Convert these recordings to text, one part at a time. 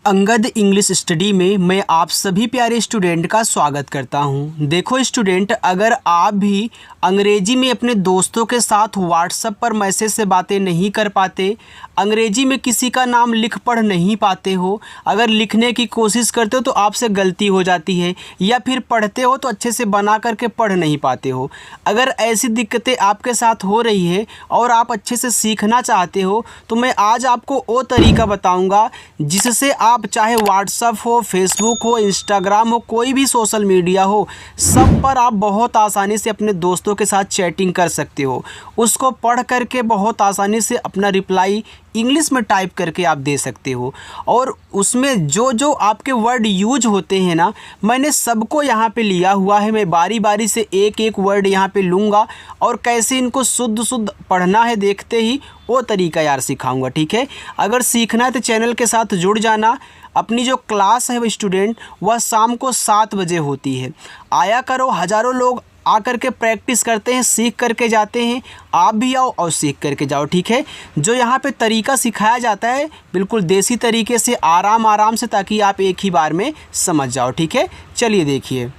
Angad English study में मैं आप सभी प्यारे स्टूडेंट का स्वागत करता हूं। देखो स्टूडेंट, अगर आप भी अंग्रेजी में अपने दोस्तों के साथ व्हाट्सएप पर मैसेज से बातें नहीं कर पाते, अंग्रेजी में किसी का नाम लिख पढ़ नहीं पाते हो, अगर लिखने की कोशिश करते हो तो आपसे गलती हो जाती है, या फिर पढ़ते हो तो अच्छे से बना करके पढ़ नहीं पाते हो, अगर ऐसी दिक्कतें आपके साथ हो रही है और आप अच्छे से सीखना चाहते हो, तो मैं आज आपको वो तरीका बताऊँगा जिससे आप चाहे व्हाट्सएप हो, फेसबुक हो, इंस्टाग्राम हो, कोई भी सोशल मीडिया हो, सब पर आप बहुत आसानी से अपने दोस्तों के साथ चैटिंग कर सकते हो। उसको पढ़ करके बहुत आसानी से अपना रिप्लाई इंग्लिश में टाइप करके आप दे सकते हो। और उसमें जो जो आपके वर्ड यूज होते हैं ना, मैंने सबको यहाँ पे लिया हुआ है। मैं बारी बारी से एक एक वर्ड यहाँ पे लूँगा और कैसे इनको शुद्ध शुद्ध पढ़ना है देखते ही वो तरीका यार सिखाऊंगा, ठीक है। अगर सीखना है तो चैनल के साथ जुड़ जाना। अपनी जो क्लास है वो स्टूडेंट, वह शाम को 7 बजे होती है। आया करो, हज़ारों लोग आकर के प्रैक्टिस करते हैं, सीख करके जाते हैं। आप भी आओ और सीख करके जाओ, ठीक है। जो यहाँ पे तरीका सिखाया जाता है बिल्कुल देसी तरीके से, आराम आराम से, ताकि आप एक ही बार में समझ जाओ, ठीक है। चलिए देखिए,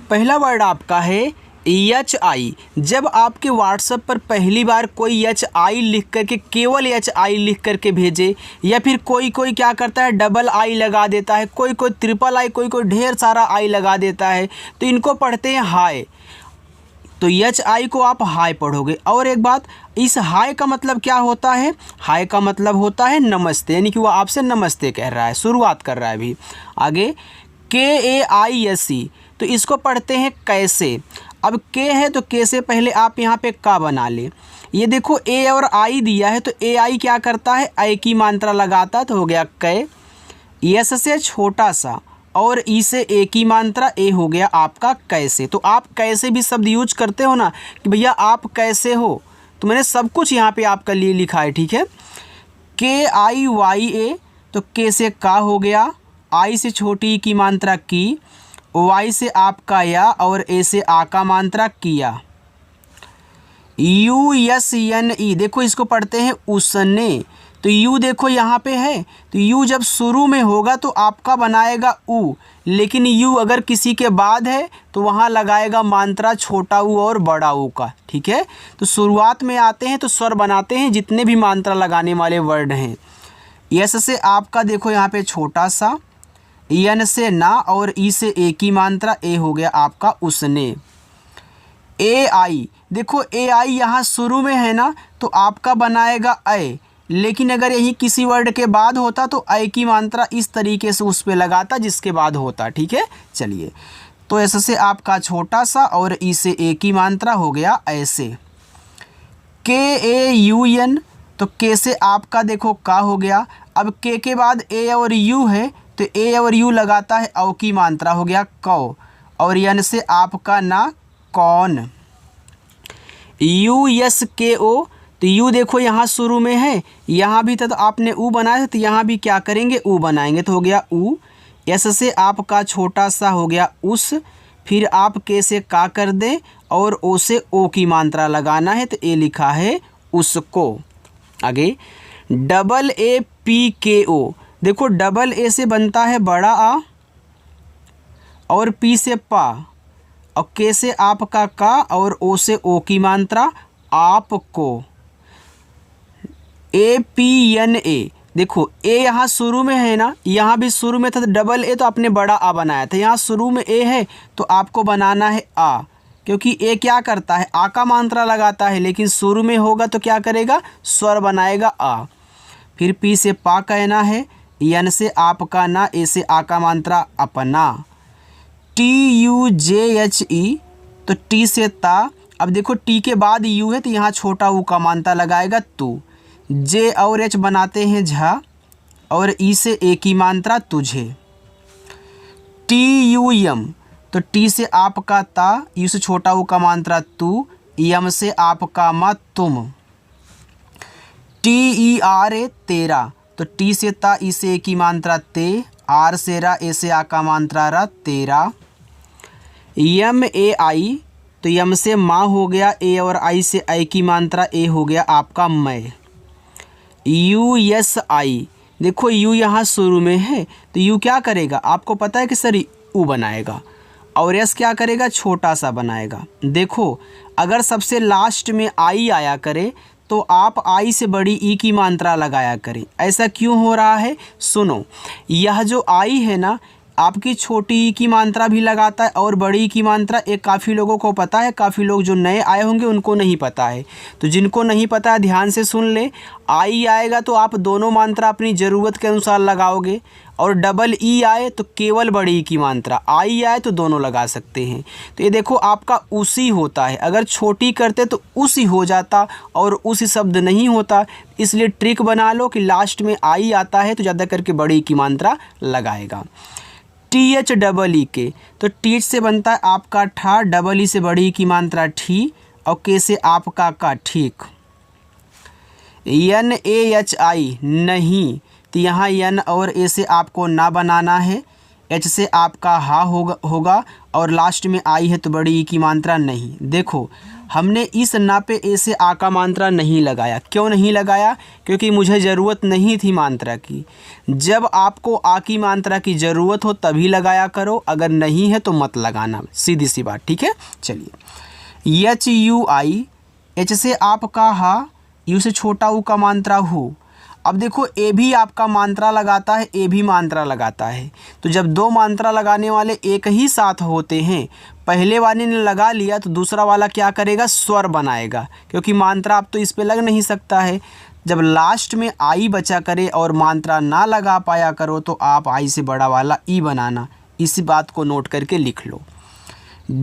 पहला वर्ड आपका है HI। जब आपके व्हाट्सएप पर पहली बार कोई HI लिख करके, केवल HI लिख करके भेजे, या फिर कोई कोई क्या करता है डबल I लगा देता है, कोई कोई ट्रिपल I, कोई कोई ढेर सारा I लगा देता है, तो इनको पढ़ते हैं हाय। तो HI को आप हाय पढ़ोगे। और एक बात, इस हाय का मतलब क्या होता है? हाय का मतलब होता है नमस्ते, यानी कि वो आपसे नमस्ते कह रहा है, शुरुआत कर रहा है अभी। आगे KAISE, तो इसको पढ़ते हैं कैसे। अब के है तो के से पहले आप यहाँ पे का बना ले। ये देखो ए और आई दिया है, तो AI क्या करता है, आई की मात्रा लगाता, तो हो गया कै। यस से छोटा सा और ई से ए की मात्रा, ए हो गया आपका कैसे। तो आप कैसे भी शब्द यूज करते हो ना कि भैया आप कैसे हो, तो मैंने सब कुछ यहाँ पे आपके लिए लिखा है, ठीक है। KIYA, तो के से का हो गया, आई से छोटी की मात्रा की, वाई से आपका या, और ए से आ का मात्रा किया। USNE, देखो इसको पढ़ते हैं उसने। तो यू देखो यहाँ पे है, तो यू जब शुरू में होगा तो आपका बनाएगा ऊ, लेकिन यू अगर किसी के बाद है तो वहाँ लगाएगा मात्रा छोटा ऊ और बड़ा ऊ का, ठीक है। तो शुरुआत में आते हैं तो स्वर बनाते हैं जितने भी मात्रा लगाने वाले वर्ड हैं। यस से आपका देखो यहाँ पे छोटा सा, यन से ना, और ई से ए की मात्रा, ए हो गया आपका उसने। AI, देखो AI यहाँ शुरू में है ना, तो आपका बनाएगा ए, लेकिन अगर यही किसी वर्ड के बाद होता तो आई की मात्रा इस तरीके से उस पे लगाता जिसके बाद होता, ठीक है। चलिए, तो ऐसे से आपका छोटा सा और ई से ए की मात्रा हो गया ऐसे। KAUN, तो के से आपका देखो का हो गया। अब के बाद ए और यू है, तो ए और यू लगाता है, औ की मात्रा हो गया कौ, और यन से आपका ना कौन। USKO, तो यू देखो यहाँ शुरू में है, यहाँ भी तो आपने ऊ बनाया, तो यहाँ भी क्या करेंगे ऊ बनाएंगे, तो हो गया ऊ। एस से आपका छोटा सा हो गया उस, फिर आप के से का कर दें और ओ से ओ की मात्रा लगाना है, तो ए लिखा है उसको। आगे AAPKO, देखो डबल ए से बनता है बड़ा आ, और पी से पा, और के से आपका का, और ओ से ओ की मात्रा आपको। APNA, देखो ए यहाँ शुरू में है ना, यहाँ भी शुरू में था तो डबल ए, तो आपने बड़ा आ बनाया था, यहाँ शुरू में ए है तो आपको बनाना है आ, क्योंकि ए क्या करता है, आ का मात्रा लगाता है, लेकिन शुरू में होगा तो क्या करेगा, स्वर बनाएगा आ। फिर पी से पा कहना है, यन से आपका ना, ए से आ का मात्रा अपना। TUJHE, तो टी से ता, अब देखो टी के बाद यू है तो यहाँ छोटा ऊ का मात्रा लगाएगा तू। जे और एच बनाते हैं झा, और ई से ए की मात्रा तुझे। TUM, तो टी से आपका ता, यू से छोटा ऊ का मात्रा तू, यम से आपका मा तुम। TERA, तेरा, तो टी से ता, ई से ए की मात्रा ते, आर से रा, ए से आ का मात्रा रा, तेरा। MAI, तो यम से माँ हो गया, ए और आई से आई की मात्रा, ए हो गया आपका मैं। USI, देखो यू यहाँ शुरू में है तो यू क्या करेगा, आपको पता है कि सर ऊ बनाएगा, और यस क्या करेगा, छोटा सा बनाएगा। देखो अगर सबसे लास्ट में आई आया करे तो आप आई से बड़ी ई की मात्रा लगाया करें। ऐसा क्यों हो रहा है, सुनो, यह जो आई है ना आपकी छोटी ई की मात्रा भी लगाता है और बड़ी ई की मात्रा, एक काफ़ी लोगों को पता है, काफ़ी लोग जो नए आए होंगे उनको नहीं पता है। तो जिनको नहीं पता है ध्यान से सुन ले, आई आएगा तो आप दोनों मात्रा अपनी ज़रूरत के अनुसार लगाओगे, और डबल ई आए तो केवल बड़ी ई की मात्रा, आई आए तो दोनों लगा सकते हैं। तो ये देखो आपका उसी होता है, अगर छोटी करते तो उसी हो जाता और उसी शब्द नहीं होता, इसलिए ट्रिक बना लो कि लास्ट में आई आता है तो ज़्यादा करके बड़ी ई की मात्रा लगाएगा। टी एच डबल ई के, तो टी एच से बनता है आपका ठा, डबल ई से बड़ी ई की मात्रा ठी, और के से आपका का ठीक। एन ए एच आई नहीं, तो यहाँ एन और ए से आपको ना बनाना है, एच से आपका हा होगा और लास्ट में आई है तो बड़ी ई की मात्रा नहीं। देखो हमने इस ना पे ए से आ का मात्रा नहीं लगाया, क्यों नहीं लगाया, क्योंकि मुझे ज़रूरत नहीं थी मात्रा की। जब आपको आ की मात्रा की ज़रूरत हो तभी लगाया करो, अगर नहीं है तो मत लगाना, सीधी सी बात, ठीक है। चलिए एच यू आई, एच से आपका हा, यू से छोटा ऊ का मात्रा हु। अब देखो ए भी आपका मात्रा लगाता है, ए भी मात्रा लगाता है, तो जब दो मात्रा लगाने वाले एक ही साथ होते हैं, पहले वाले ने लगा लिया तो दूसरा वाला क्या करेगा, स्वर बनाएगा, क्योंकि मात्रा अब तो इस पे लग नहीं सकता है। जब लास्ट में आई बचा करे और मात्रा ना लगा पाया करो तो आप आई से बड़ा वाला ई बनाना, इसी बात को नोट करके लिख लो।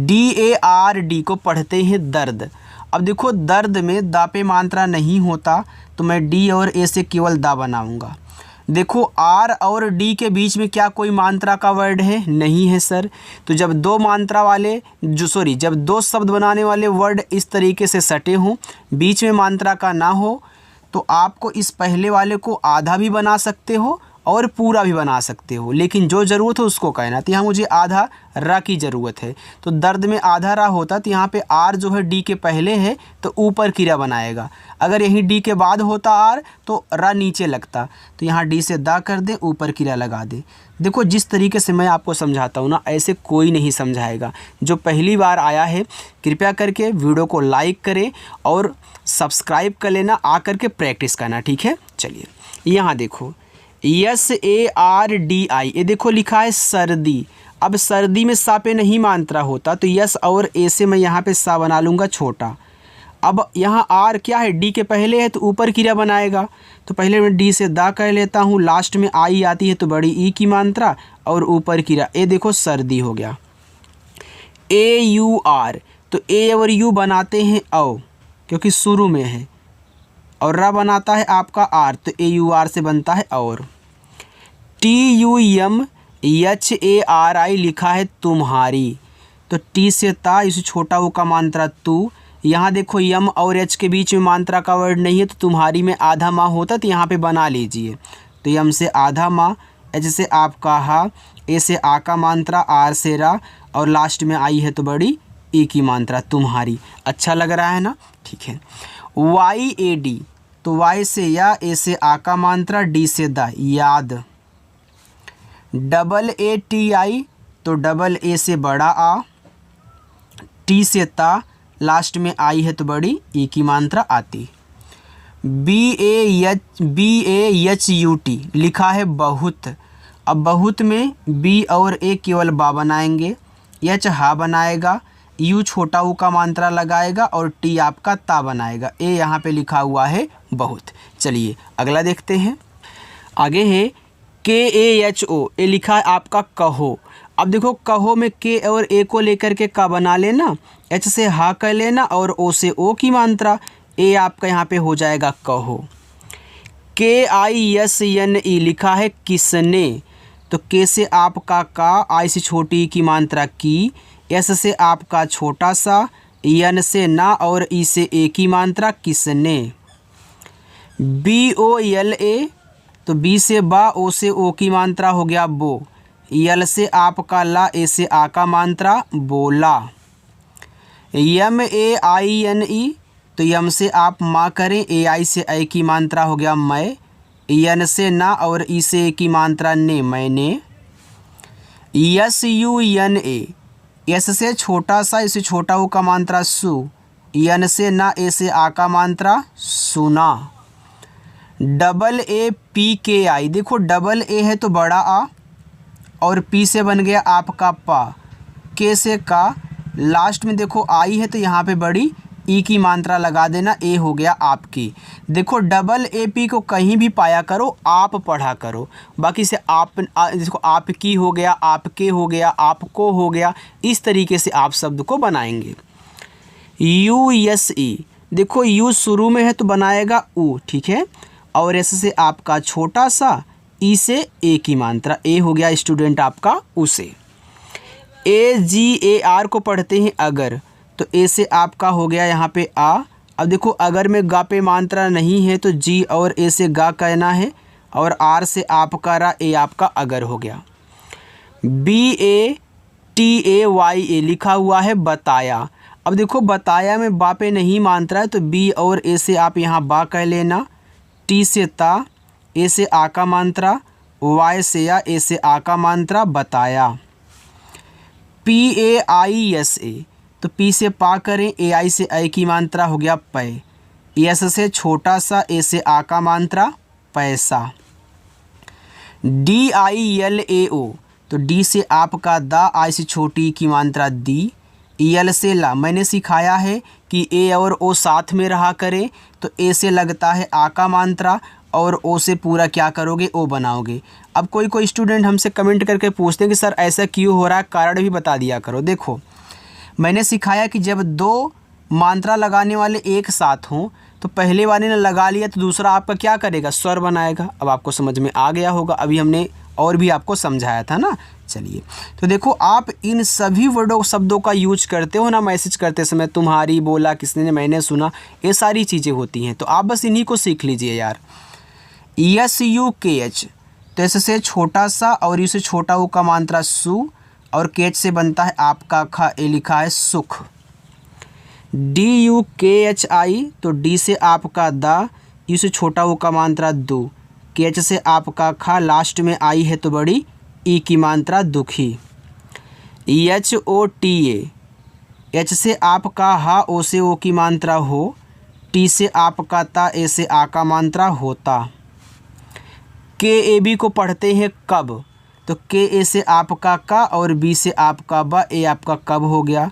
DARD को पढ़ते हैं दर्द। अब देखो दर्द में दा पे मात्रा नहीं होता तो मैं डी और ए से केवल दा बनाऊंगा। देखो आर और डी के बीच में क्या कोई मात्रा का वर्ड है, नहीं है सर। तो जब दो मात्रा वाले जब दो शब्द बनाने वाले वर्ड इस तरीके से सटे हों, बीच में मात्रा का ना हो, तो आपको इस पहले वाले को आधा भी बना सकते हो और पूरा भी बना सकते हो, लेकिन जो ज़रूरत हो उसको कहना। तो यहाँ मुझे आधा रा की ज़रूरत है, तो दर्द में आधा रा होता तो यहाँ पे आर जो है डी के पहले है तो ऊपर की रा बनाएगा, अगर यहीं डी के बाद होता आर तो रा नीचे लगता, तो यहाँ डी से दा कर दे, ऊपर की रा लगा दे। देखो जिस तरीके से मैं आपको समझाता हूँ ना, ऐसे कोई नहीं समझाएगा। जो पहली बार आया है कृपया करके वीडियो को लाइक करें और सब्सक्राइब कर लेना, आकर के प्रैक्टिस करना, ठीक है। चलिए यहाँ देखो SARDI, ये देखो लिखा है सर्दी। अब सर्दी में सा पे नहीं मात्रा होता तो यस और ए से मैं यहाँ पे सा बना लूँगा छोटा। अब यहाँ आर क्या है, डी के पहले है तो ऊपर क्रिया बनाएगा, तो पहले मैं डी से दा कह लेता हूँ, लास्ट में आई आती है तो बड़ी ई की मात्रा और ऊपर क्रिया, ए देखो सर्दी हो गया। AUR, तो ए और यू बनाते हैं औ क्योंकि शुरू में है, और रा बनाता है आपका आर, तो AUR से बनता है और। TUMHARI लिखा है तुम्हारी, तो टी से ता, इसे छोटा ऊ का मात्रा तू। यहाँ देखो यम और एच के बीच में मात्रा का वर्ड नहीं है, तो तुम्हारी में आधा माँ होता तो यहाँ पे बना लीजिए, तो यम से आधा माँ, एच से आपका हा, ए से आ का मात्रा, आर से रा, और लास्ट में आई है तो बड़ी ई की मात्रा तुम्हारी। अच्छा लग रहा है ना, ठीक है। YAD, तो वाई से या, ए से आ का मात्रा, डी से दा याद। AATI, तो डबल ए से बड़ा आ, टी से ता, लास्ट में आई है तो बड़ी ई की मात्रा आती। BAHUT लिखा है बहुत। अब बहुत में बी और ए केवल बा बनाएंगे, एच हा बनाएगा, यू छोटा ऊ का मात्रा लगाएगा और टी आपका ता बनाएगा, ए यहाँ पे लिखा हुआ है बहुत। चलिए अगला देखते हैं। आगे है KAHO, ए लिखा है आपका कहो। अब देखो कहो में के और ए को लेकर के का बना लेना, एच से हा कर लेना और ओ से ओ की मात्रा, ए आपका यहाँ पे हो जाएगा कहो। KISNE लिखा है किसने, तो के से आपका का, आई से छोटी की मात्रा की, एस से आपका छोटा सा, एन से ना और ई से ए की मात्रा किसने। BOLA, तो बी से बा, ओ से ओ की मात्रा हो गया बो, यल से आपका ला, ए से आ का मात्रा बोला। MAINE, तो यम से आप माँ करें, AI से ए की मात्रा हो गया मैं, यन से ना और ई से ए की मात्रा ने, मैंने। यस यू यन ए, यस से छोटा सा इसे छोटा ऊ का मात्रा सु, यन से ना ए से आ का मात्रा सुना। डबल ए पी के आई, देखो डबल ए है तो बड़ा आ और पी से बन गया आपका पा, के से का, लास्ट में देखो आई है तो यहाँ पे बड़ी ई की मात्रा लगा देना, ए हो गया आपकी। देखो डबल ए पी को कहीं भी पाया करो, आप पढ़ा करो, बाकी से आप देखो आपकी हो गया, आपके हो गया, आपको हो गया, इस तरीके से आप शब्द को बनाएंगे। यू यस ई, देखो यू शुरू में है तो बनाएगा ऊ, ठीक है, और एस से आपका छोटा सा, ई से ए की मात्रा, ए हो गया स्टूडेंट आपका उसे। ए जी ए आर को पढ़ते हैं अगर, तो ए से आपका हो गया यहाँ पे आ। अब देखो अगर में गा पे मात्रा नहीं है तो जी और ए से गा कहना है, और आर से आपका रा, ए आपका अगर हो गया। B A T A Y A लिखा हुआ है बताया। अब देखो बताया में बा पे नहीं मात्रा है तो बी और ए से आप यहाँ बा कह लेना, टी से ता, ए से आ का मात्रा, वाई से या, ए से आ का मात्रा बताया। P A I S A, तो पी से पा करें, ए आई से आई की मात्रा हो गया पै, एस से छोटा सा, ए से आ का मात्रा पैसा। डी आई एल ए ओ, तो डी से आपका दा, आई से छोटी की मात्रा दी, यल से ला, मैंने सिखाया है कि ए और ओ साथ में रहा करें, तो ए से लगता है आ का मात्रा और ओ से पूरा क्या करोगे, ओ बनाओगे। अब कोई स्टूडेंट हमसे कमेंट करके पूछते हैं कि सर ऐसा क्यों हो रहा है, कारण भी बता दिया करो। देखो मैंने सिखाया कि जब दो मात्रा लगाने वाले एक साथ हों तो पहले वाले ने लगा लिया तो दूसरा आपका क्या करेगा, स्वर बनाएगा। अब आपको समझ में आ गया होगा, अभी हमने और भी आपको समझाया था ना। चलिए तो देखो आप इन सभी वर्डों शब्दों का यूज करते हो ना मैसेज करते समय, तुम्हारी, बोला, किसने, मैंने सुना, ये सारी चीज़ें होती हैं, तो आप बस इन्हीं को सीख लीजिए यार। यस यू के एच, तो ऐसे से छोटा सा और यू से छोटा ऊ का मात्रा सु, और केच से बनता है आपका खा, ए लिखा है सुख। डी यू के एच आई, तो डी से आपका दा, यू से छोटा ऊ का मात्रा दू, केच से आपका खा, लास्ट में आई है तो बड़ी ई की मात्रा दुखी। H O T A, H से आपका हा, ओ से ओ की मात्रा हो, टी से आपका ता, ए से आ का मात्रा होता। के ए बी को पढ़ते हैं कब, तो के ए से आपका का और बी से आपका बा, ए आपका कब हो गया।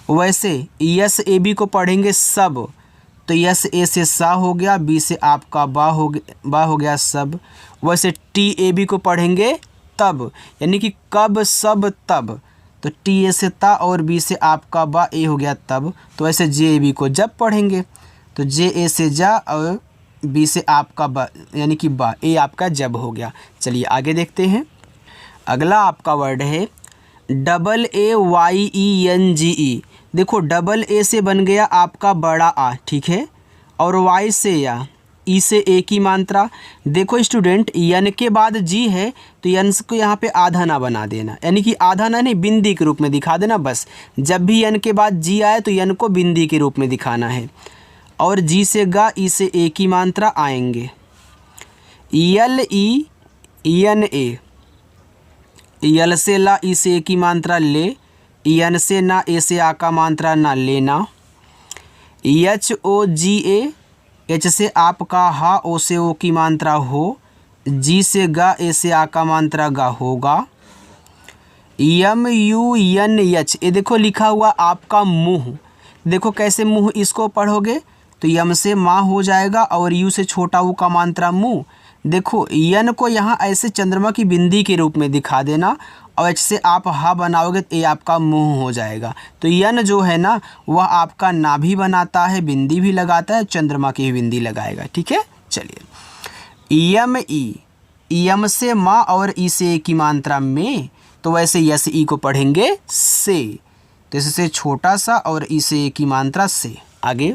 वैसे यस ए बी को पढ़ेंगे सब, तो यस ए से सा हो गया, बी से आपका बा हो गया सब। वैसे टी ए बी को पढ़ेंगे तब, यानी कि कब सब तब, तो टी ए से ता और बी से आपका बा, ए हो गया तब। तो वैसे जे ए बी को जब पढ़ेंगे, तो जे ए से जा और बी से आपका बा, यानी कि बा, ए आपका जब हो गया। चलिए आगे देखते हैं। अगला आपका वर्ड है double A Y E N G E. देखो डबल ए से बन गया आपका बड़ा आ, ठीक है, और वाई से या, ई से ए की मात्रा। देखो स्टूडेंट यन के बाद जी है तो यन को यहाँ पे आधा ना बना देना, यानी कि आधा ना नहीं, बिंदी के रूप में दिखा देना बस। जब भी यन के बाद जी आए तो यन को बिंदी के रूप में दिखाना है, और जी से गा, ई से ए की मात्रा आएंगे। यल ई एन ए, यल से ला, ई से ए की मात्रा ले, यन से ना, ए से आ का मात्रा ना, लेना। एच ओ जी ए, एच से आपका हा, ओ से ओ की मात्रा हो, जी से गा, ए से आ का मात्रा गा होगा। यम यू यन यच, ये देखो लिखा हुआ आपका मुँह। देखो कैसे मुँह इसको पढ़ोगे, तो यम से माँ हो जाएगा और यू से छोटा ऊ का मात्रा मुँह। देखो यन को यहाँ ऐसे चंद्रमा की बिंदी के रूप में दिखा देना, और एच से आप हा बनाओगे तो ये आपका मुंह हो जाएगा। तो यन जो है ना वह आपका नाभि बनाता है, बिंदी भी लगाता है, चंद्रमा की भी बिंदी लगाएगा, ठीक है। चलिए यम ई, यम से माँ और ई से ए की मात्रा में, तो वैसे यस ई को पढ़ेंगे से, तो इससे छोटा सा और ई से ए की मात्रा से। आगे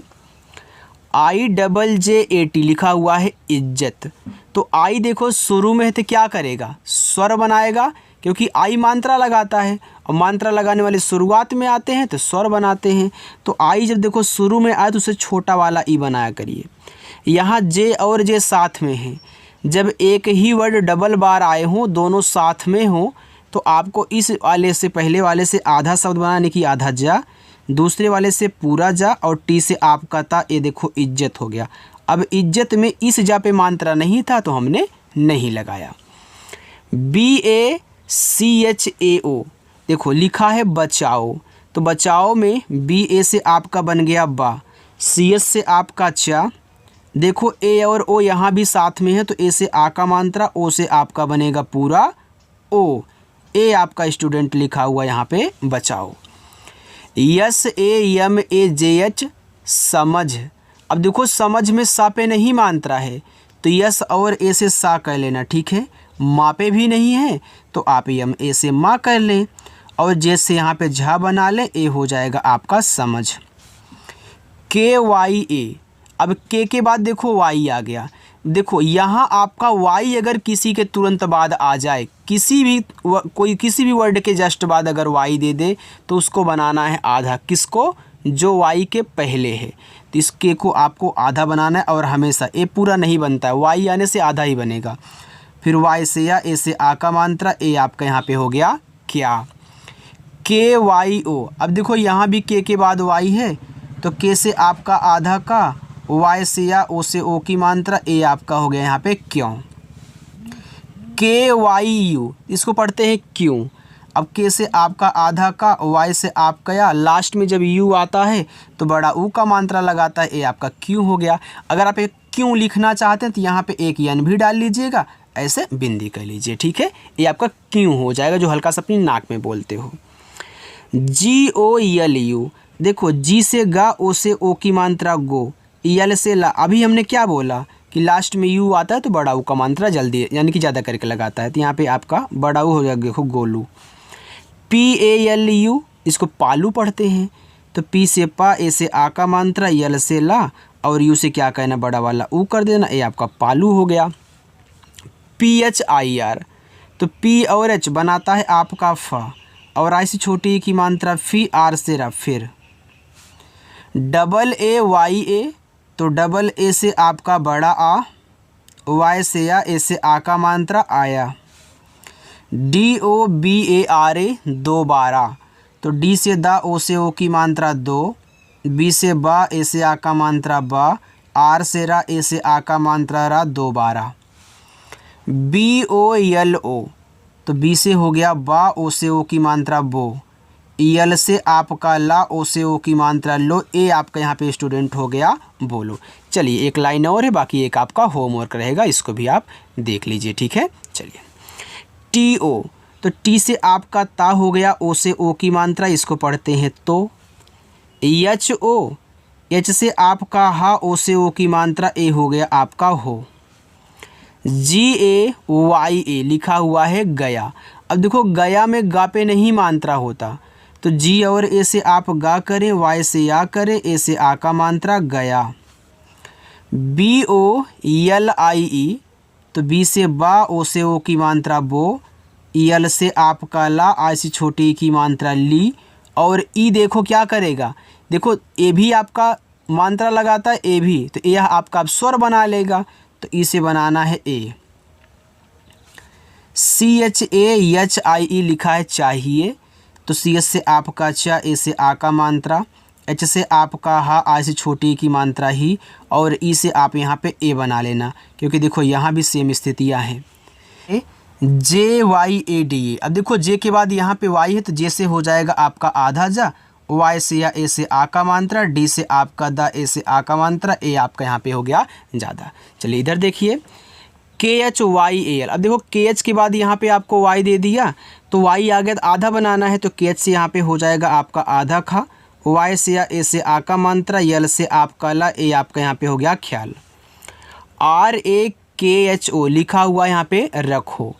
I double J A T लिखा हुआ है इज्जत। तो आई देखो शुरू में है तो क्या करेगा, स्वर बनाएगा, क्योंकि आई मात्रा लगाता है और मात्रा लगाने वाले शुरुआत में आते हैं तो स्वर बनाते हैं। तो आई जब देखो शुरू में आए तो उसे छोटा वाला ई बनाया करिए। यहाँ जे और जे साथ में है, जब एक ही वर्ड डबल बार आए हों, दोनों साथ में हों, तो आपको इस वाले से, पहले वाले से आधा शब्द बनाने की, आधा जा, दूसरे वाले से पूरा जा, और टी से आपका ता। ये देखो इज्जत हो गया। अब इज्जत में इस जा पे मात्रा नहीं था तो हमने नहीं लगाया। BACHAO देखो लिखा है बचाओ, तो बचाओ में BA से आपका बन गया बा, CS से आपका चा। देखो A और O यहाँ भी साथ में है, तो A से आ का मात्रा, O से आपका बनेगा पूरा O। A आपका स्टूडेंट लिखा हुआ यहाँ पे बचाओ। SAMAJH समझ। अब देखो समझ में सा पे नहीं मात्रा है, तो यस और ए से सा कर लेना, ठीक है। माँ पे भी नहीं है तो आप यम ए से माँ कर लें, और जैसे यहाँ पे झा बना लें, ए हो जाएगा आपका समझ। KYA। अब के बाद देखो वाई आ गया। देखो यहाँ आपका वाई अगर किसी के तुरंत बाद आ जाए, किसी भी वर्ड के जस्ट बाद अगर वाई दे दे, तो उसको बनाना है आधा। किसको? जो वाई के पहले है, तो इस के को आपको आधा बनाना है, और हमेशा ए पूरा नहीं बनता है, वाई आने से आधा ही बनेगा। फिर वाई से या, ए से आ का मात्रा, ए आपका यहाँ पे हो गया क्या। KYO। अब देखो यहाँ भी के बाद वाई है, तो के से आपका आधा का, वाई से या, ओ से ओ की मात्रा, ए आपका हो गया यहाँ पे क्यों। KYU इसको पढ़ते हैं क्यों। अब के से आपका आधा का, वाई से आपका या, लास्ट में जब यू आता है तो बड़ा ऊ का मात्रा लगाता है, ए आपका क्यों हो गया। अगर आप एक क्यों लिखना चाहते हैं तो यहाँ पे एक यन भी डाल लीजिएगा, ऐसे बिंदी कर लीजिए, ठीक है। ये आपका क्यों हो जाएगा, जो हल्का सा अपनी नाक में बोलते हो। GOLU देखो जी से गा, ओ से ओ की मात्रा गो, यल से ला। अभी हमने क्या बोला कि लास्ट में यू आता है तो बड़ा ऊ का मात्रा जल्दी यानी कि ज़्यादा करके लगाता है, तो यहाँ पे आपका बड़ा ऊ हो जाएगा, देखो गोलू। PALU इसको पालू पढ़ते हैं, तो पी से पा, ए से आ का मात्रा, यल से ला, और यू से क्या कहना, बड़ा वाला ऊ कर देना, ये आपका पालू हो गया। PHIR तो P और H बनाता है आपका फा, और आई से छोटी की मात्रा फी, आर से रा फिर। AAYA तो डबल ए से आपका बड़ा आ, वाई से या, ए से आ का मात्रा आया। DOBARA दो बारह, तो डी से दा, ओ से ओ की मात्रा दो, बी से बा, ए से आ का मात्रा बा, आर से रा, ए से आ का मात्रा रा, दो बारह। BOLO तो बी से हो गया बा, ओ से ओ की मात्रा बो, यल से आपका ला, ओ से ओ की मात्रा लो, ए आपका यहाँ पे स्टूडेंट हो गया बोलो। चलिए एक लाइन और है, बाकी एक आपका होमवर्क रहेगा, इसको भी आप देख लीजिए, ठीक है। चलिए TO तो टी से आपका ता हो गया, ओ से ओ की मात्रा, इसको पढ़ते हैं तो। HO एच से आपका हा, ओ से ओ की मात्रा, ए हो गया आपका हो। GAYA लिखा हुआ है गया। अब देखो गया में गा पे नहीं मात्रा होता, तो जी और ए से आप गा करें, वाई से या करें, ए से आ का मात्रा गया। BOLIE तो बी से बा, ओ से ओ की मात्रा बो, यल से आपका ला, आई से छोटी की मात्रा ली, और ई देखो क्या करेगा, देखो ए भी आपका मात्रा लगाता है, ए भी, तो यह आपका अब स्वर बना लेगा, तो ई से बनाना है ए। CHAHIE लिखा है चाहिए, तो CS से आपका चा, ए से आ का मात्रा, एच से आपका हा, आई से छोटी की मात्रा ही, और ई से आप यहाँ पे ए बना लेना, क्योंकि देखो यहाँ भी सेम स्थितियाँ हैं। JYADA अब देखो जे के बाद यहाँ पे वाई है, तो जे से हो जाएगा आपका आधा जा, वाई से या, ए से आ का मात्रा, डी से आपका दा, ए से आ का मात्रा, ए आपका यहाँ पे हो गया ज़्यादा। चलिए इधर देखिए KHYAL। अब देखो KH के बाद यहाँ पे आपको वाई दे दिया, तो वाई आ गया, तो आधा बनाना है, तो KH से यहाँ पे हो जाएगा आपका आधा खा, वाई से या, ए से आ का मात्रा, यल से आपका ला, ए आपका यहाँ पे हो गया ख्याल। RAKHO लिखा हुआ यहाँ पे रखो।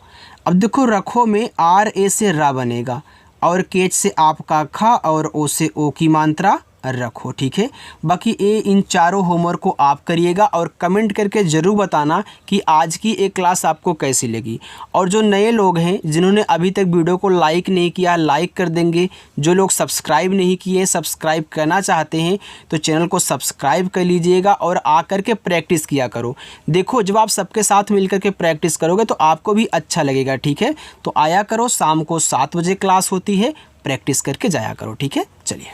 अब देखो रखो में RA से रा बनेगा, और केच से आपका खा, और ओ से ओ की मात्रा रखो। ठीक है, बाकी इन चारों होमवर्क को आप करिएगा और कमेंट करके ज़रूर बताना कि आज की एक क्लास आपको कैसी लगी। और जो नए लोग हैं जिन्होंने अभी तक वीडियो को लाइक नहीं किया, लाइक कर देंगे। जो लोग सब्सक्राइब नहीं किए, सब्सक्राइब करना चाहते हैं तो चैनल को सब्सक्राइब कर लीजिएगा और आकर के प्रैक्टिस किया करो। देखो, जब आप सबके साथ मिलकर के प्रैक्टिस करोगे तो आपको भी अच्छा लगेगा। ठीक है, तो आया करो, शाम को 7 बजे क्लास होती है, प्रैक्टिस करके जाया करो। ठीक है, चलिए।